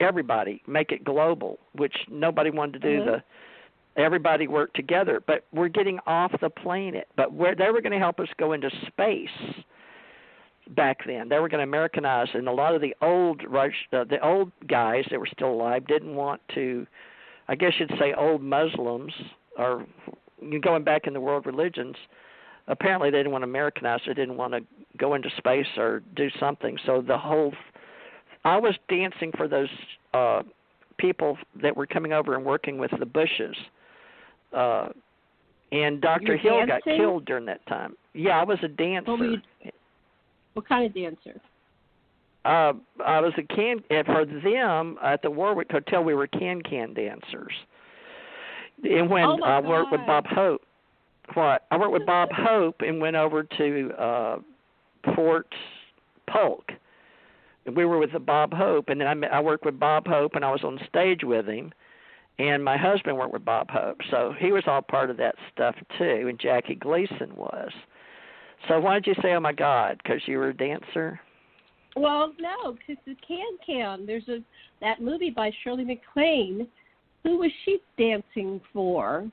everybody, make it global, which nobody wanted to do. Everybody worked together, but we're getting off the planet. But they were going to help us go into space back then. They were going to Americanize, and a lot of the old guys that were still alive didn't want to, I guess you'd say old Muslims, or going back in the world religions, apparently they didn't want to Americanize. They didn't want to go into space or do something. So I was dancing for those people that were coming over and working with the Bushes. And Dr. Hill got killed during that time. Yeah, I was a dancer. What kind of dancer? I was for them at the Warwick Hotel. We were can dancers. And when I worked with Bob Hope, I worked with Bob Hope and went over to Fort Polk. And we were with Bob Hope, and then I worked with Bob Hope, and I was on stage with him. And my husband worked with Bob Hope, so he was all part of that stuff too, and Jackie Gleason was. So why did you say, oh, my God, because you were a dancer? Well, no, because the can. There's that movie by Shirley MacLaine. Who was she dancing for?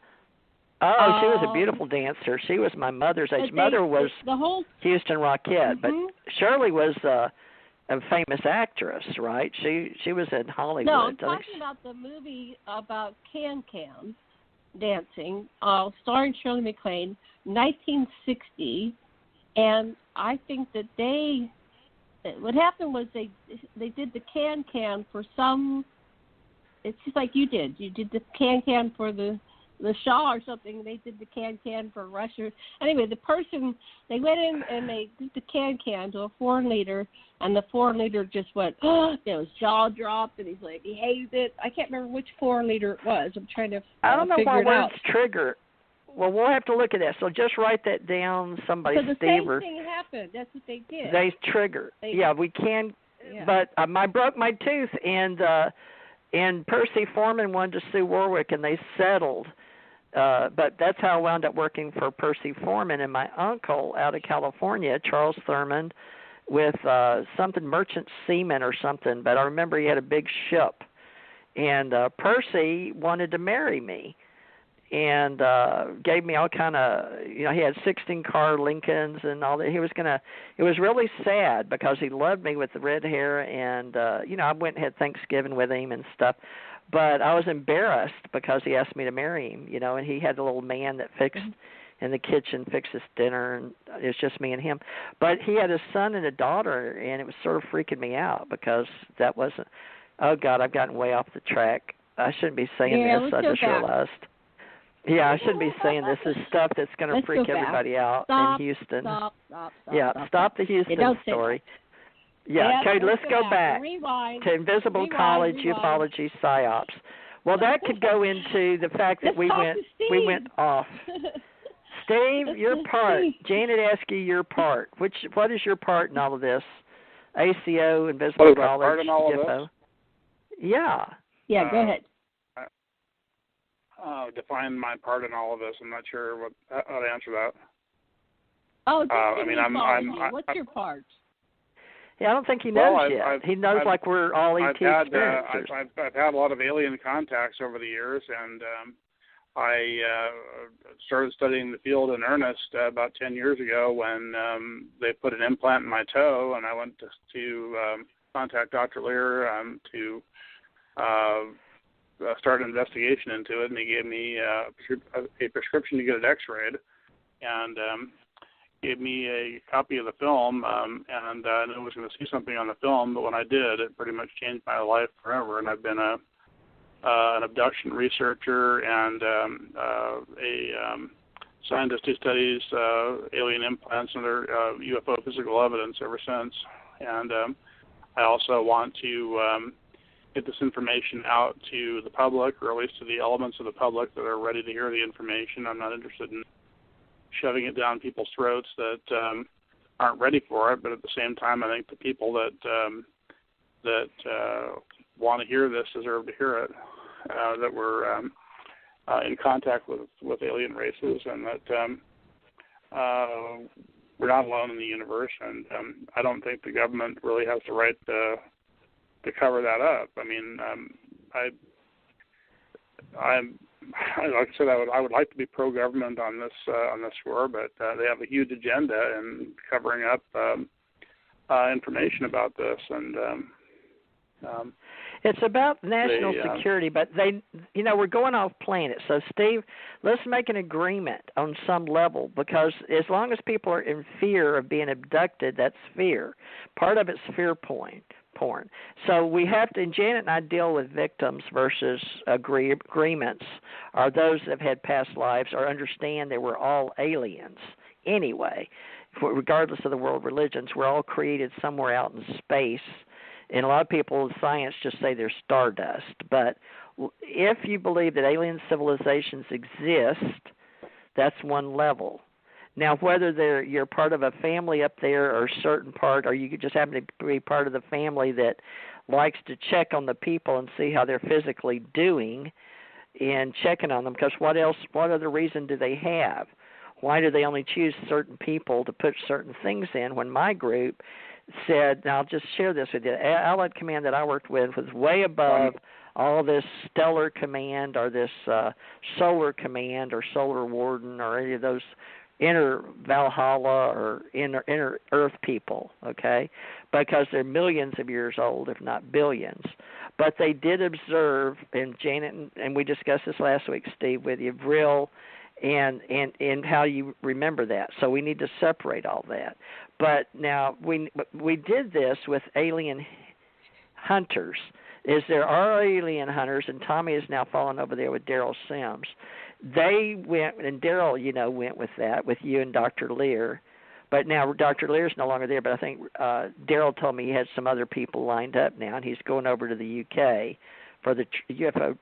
Oh, she was a beautiful dancer. She was my mother's age. Mother was Houston Rockette, but Shirley was a famous actress, right? She was in Hollywood. No, I'm talking about the movie about can dancing, starring Shirley MacLaine, 1960. And I think that what happened was they did the can for some. It's just like you did. You did the can for the Shah or something. They did the can for Russia. Anyway, they went in and they did the can to a foreign leader, and the foreign leader just went, his jaw dropped, and he hated it. I can't remember which foreign leader it was. I'm trying to I don't know why figure it out. Words trigger. Well, we'll have to look at that. So just write that down. Somebody, so the Steve, same thing happened. That's what they did. They trigger. We can. Yeah. But I broke my tooth, and Percy Foreman wanted to sue Warwick, and they settled. But that's how I wound up working for Percy Foreman. And my uncle out of California, Charles Thurman, with something Merchant Seaman or something. But I remember he had a big ship, and Percy wanted to marry me. And gave me all kind of, he had 16-car Lincolns and all that. It was really sad because he loved me with the red hair, and, I went and had Thanksgiving with him and stuff. But I was embarrassed because he asked me to marry him, and he had a little man that fixed in the kitchen, fixed his dinner, and it was just me and him. But he had a son and a daughter, and it was sort of freaking me out because that wasn't, oh, God, I've gotten way off the track. I shouldn't be saying this, I just realized. Yeah, I shouldn't be saying this. This is stuff that's going to freak everybody out in Houston. Stop the Houston story. Yeah, okay, let's go back to Invisible College Ufology Psyops. Well, that could go into the fact that we went off. Steve, your part. Janet asked you your part. What is your part in all of this? ACO, Invisible College, UFO. Yeah. Yeah, go ahead. Define my part in all of this. I'm not sure how to answer that. Oh, what's your part? Yeah, I don't think he knows yet. He knows we're all ET experiencers. I've had a lot of alien contacts over the years, and I started studying the field in earnest about 10 years ago when they put an implant in my toe, and I went to contact Dr. Lear to start an investigation into it, and he gave me a prescription to get it x-rayed, and gave me a copy of the film, and I knew I was going to see something on the film, but when I did, it pretty much changed my life forever, and I've been an abduction researcher and a scientist who studies alien implants and other UFO physical evidence ever since, and I also want to get this information out to the public, or at least to the elements of the public that are ready to hear the information. I'm not interested in shoving it down people's throats that aren't ready for it, but at the same time, I think the people that want to hear this deserve to hear it, that we're in contact with alien races, and that we're not alone in the universe, and I don't think the government really has the right cover that up. I mean, like I said, I would like to be pro-government on this score, but they have a huge agenda in covering up information about this, and it's about national security, but we're going off planet. So, Steve, let's make an agreement on some level, because as long as people are in fear of being abducted, that's fear. Part of it's fear porn. So we have to, and Janet and I deal with victims versus agreements, or those that have had past lives or understand that we're all aliens anyway. Regardless of the world religions, we're all created somewhere out in space. And a lot of people in science just say they're stardust. But if you believe that alien civilizations exist, that's one level. Now, whether you're part of a family up there or a certain part, or you just happen to be part of the family that likes to check on the people and see how they're physically doing and checking on them, because what other reason do they have? Why do they only choose certain people to put certain things in when my group said, now I'll just share this with you, Allied Command that I worked with was way above all this Stellar Command or this Solar Command or Solar Warden or any of those inner Valhalla or inner Earth people, okay, because they're millions of years old, if not billions. But they did observe, and Janet, and we discussed this last week, Steve, with you, Vril, and how you remember that. So we need to separate all that. But now we did this with alien hunters. There are alien hunters, and Tommy is now falling over there with Daryl Sims. They went, and Daryl, went with that, with you and Dr. Lear. But now Dr. Lear's no longer there, but I think Daryl told me he had some other people lined up now, and he's going over to the UK for the UFO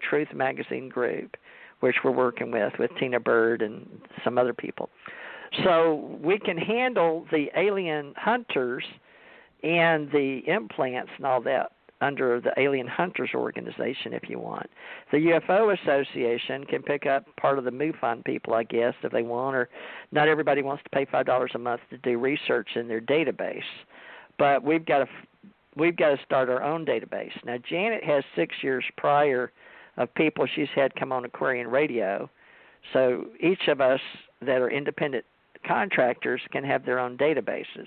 Truth magazine group, which we're working with Tina Bird and some other people. So we can handle the alien hunters and the implants and all that under the Alien Hunters Organization, if you want. The UFO Association can pick up part of the MUFON people, I guess, if they want, or not everybody wants to pay $5 a month to do research in their database. But we've got to start our own database. Now, Janet has 6 years prior of people she's had come on Aquarian Radio, so each of us that are independent contractors can have their own databases.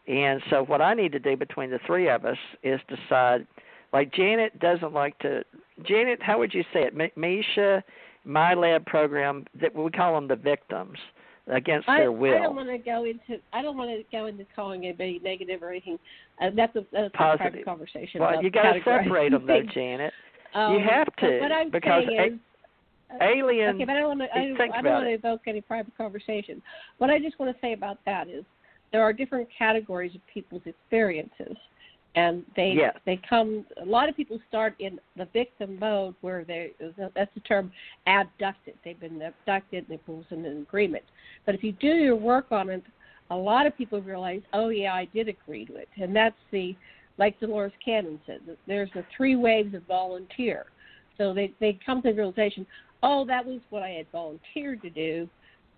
And so what I need to do between the three of us is decide, like Janet doesn't like to, Janet, how would you say it? Misha, my lab program, that we call them the victims against their will. I don't want to go into calling anybody negative or anything. That's a private conversation. Well, you got to separate them though, Janet. You have to, what I'm because saying aliens. Okay, but I don't want to evoke any private conversation. What I just want to say about that is, there are different categories of people's experiences, and they come. A lot of people start in the victim mode, where that's the term abducted. They've been abducted, and they put in an agreement. But if you do your work on it, a lot of people realize, oh yeah, I did agree to it, and that's like Dolores Cannon said, there's the 3 waves of volunteer. So they come to the realization, oh, that was what I had volunteered to do.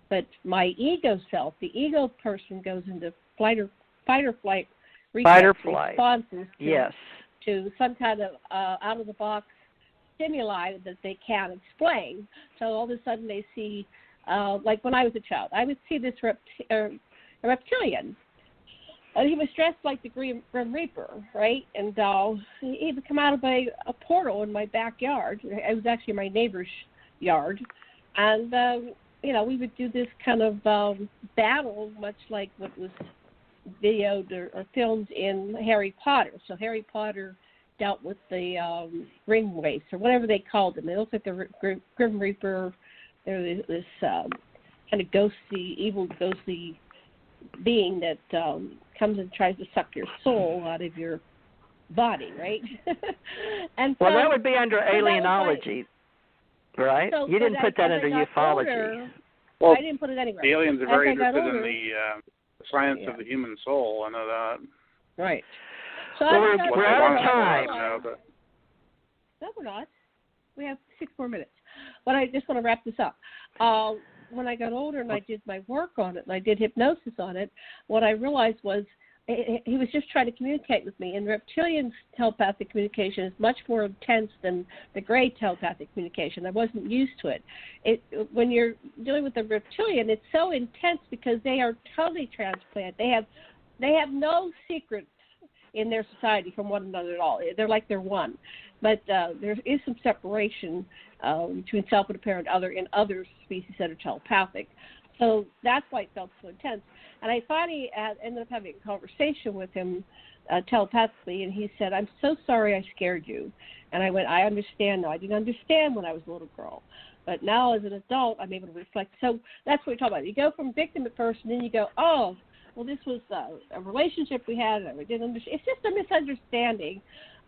But my ego self, the ego person, goes into fight or flight responses to some kind of out-of-the-box stimuli that they can't explain. So all of a sudden they see, like when I was a child, I would see this reptilian. He was dressed like the Grim Reaper, right? And he would come out of a portal in my backyard. It was actually my neighbor's yard. And we would do this kind of battle, much like what was videoed or filmed in Harry Potter. So Harry Potter dealt with the ring wraiths, or whatever they called them. They looked like the Grim Reaper. They're this kind of evil ghostly being that comes and tries to suck your soul out of your body, right? And so, that would be under alienology. Right? So, you didn't put that under ufology. Well, I didn't put it anywhere. The aliens are very interested in the science of the human soul. I know that. Right. So we're out of time. No, we're not. We have 6 more minutes. But I just want to wrap this up. When I got older and I did my work on it and I did hypnosis on it, what I realized was he was just trying to communicate with me. And reptilian telepathic communication is much more intense than the gray telepathic communication. I wasn't used to it. When you're dealing with the reptilian, it's so intense because they are totally transplant. They have no secrets in their society from one another at all. They're like they're one. But there is some separation between self and apparent other in other species that are telepathic. So that's why it felt so intense. And I finally ended up having a conversation with him telepathically, and he said, "I'm so sorry I scared you." And I went, "I understand now. I didn't understand when I was a little girl. But now as an adult, I'm able to reflect." So that's what we talk about. You go from victim at first, and then you go, "Oh, well, this was a relationship we had, and we didn't understand." It's just a misunderstanding.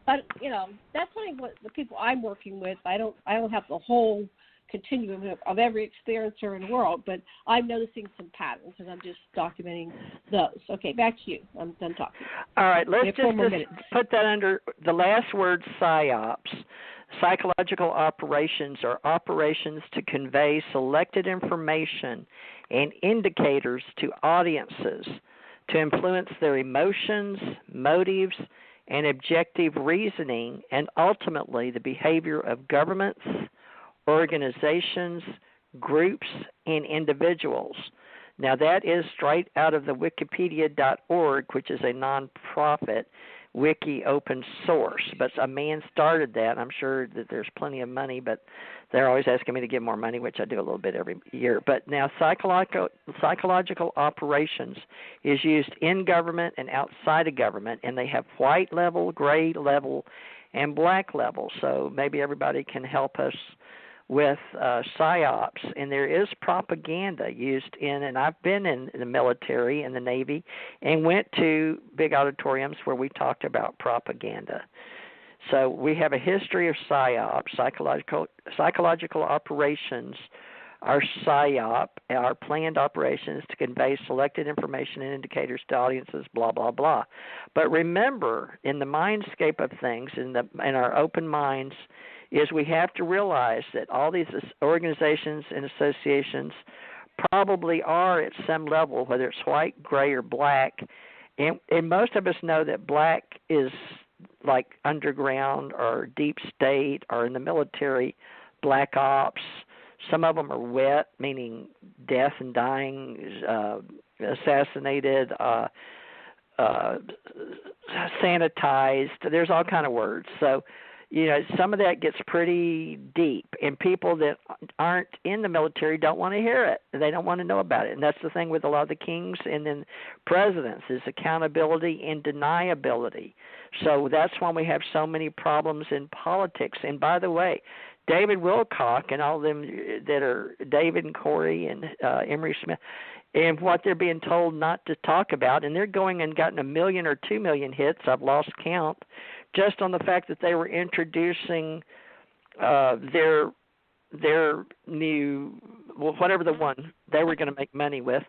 But, that's only what the people I'm working with. I don't have the whole continuum of every experiencer in the world, but I'm noticing some patterns, and I'm just documenting those. Okay, back to you. I'm done talking. All right, let's just put that under the last word, PSYOPs. Psychological operations are operations to convey selected information and indicators to audiences to influence their emotions, motives, and objective reasoning, and ultimately the behavior of governments, organizations, groups, and individuals. Now, that is straight out of the Wikipedia.org, which is a nonprofit wiki open source. But a man started that. I'm sure that there's plenty of money, but they're always asking me to give more money, which I do a little bit every year. But now psychological operations is used in government and outside of government, and they have white level, gray level, and black level. So maybe everybody can help us with PSYOPs, and there is propaganda used in, and I've been in the military and the Navy and went to big auditoriums where we talked about propaganda. So we have a history of PSYOPs, psychological operations. Our PSYOP, our planned operations to convey selected information and indicators to audiences, blah, blah, blah. But remember, in the mindscape of things, in our open minds, is we have to realize that all these organizations and associations probably are at some level, whether it's white, gray, or black. And most of us know that black is like underground or deep state or in the military, black ops. Some of them are wet, meaning death and dying, assassinated, sanitized. There's all kind of words. So, some of that gets pretty deep, and people that aren't in the military don't want to hear it. They don't want to know about it, and that's the thing with a lot of the kings and then presidents is accountability and deniability. So that's why we have so many problems in politics. And by the way, David Wilcock and all of them that are David and Corey and Emery Smith, and what they're being told not to talk about, and they're going and gotten 1 million or 2 million hits, I've lost count, just on the fact that they were introducing their new, whatever the one they were going to make money with,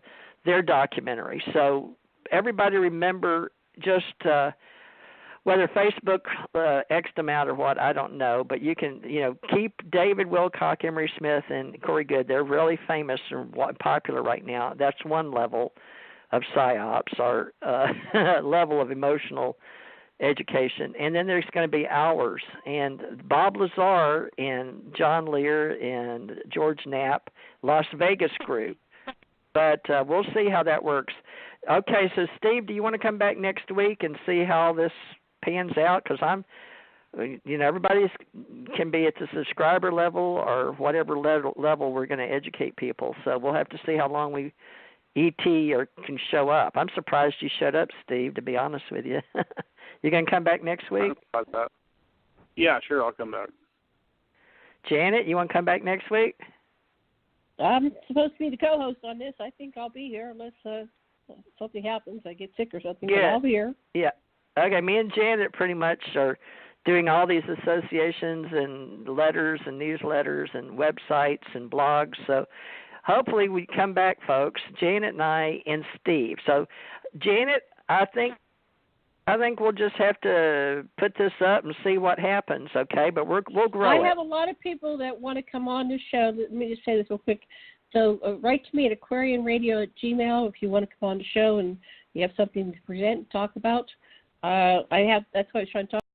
their documentary. So everybody remember just whether Facebook X'd them out or what, I don't know, but you can, keep David Wilcock, Emery Smith, and Corey Goode. They're really famous and popular right now. That's one level of PSYOPs, or level of emotional education. And then there's going to be hours. And Bob Lazar and John Lear and George Knapp, Las Vegas group. But we'll see how that works. Okay, so Steve, do you want to come back next week and see how this pans out? Because everybody can be at the subscriber level or whatever level we're going to educate people. So we'll have to see how long can show up. I'm surprised you showed up, Steve, to be honest with you. You going to come back next week? Yeah, sure, I'll come back. Janet, you want to come back next week? I'm supposed to be the co-host on this. I think I'll be here unless something happens. I get sick or something, but I'll be here. Yeah. Okay, me and Janet pretty much are doing all these associations and letters and newsletters and websites and blogs. So hopefully we come back, folks, Janet and I and Steve. So, Janet, I think we'll just have to put this up and see what happens, okay? But we'll grow it. I have a lot of people that want to come on the show. Let me just say this real quick. So write to me at aquarianradio@gmail.com if you want to come on the show and You have something to present, talk about. That's what I was trying to talk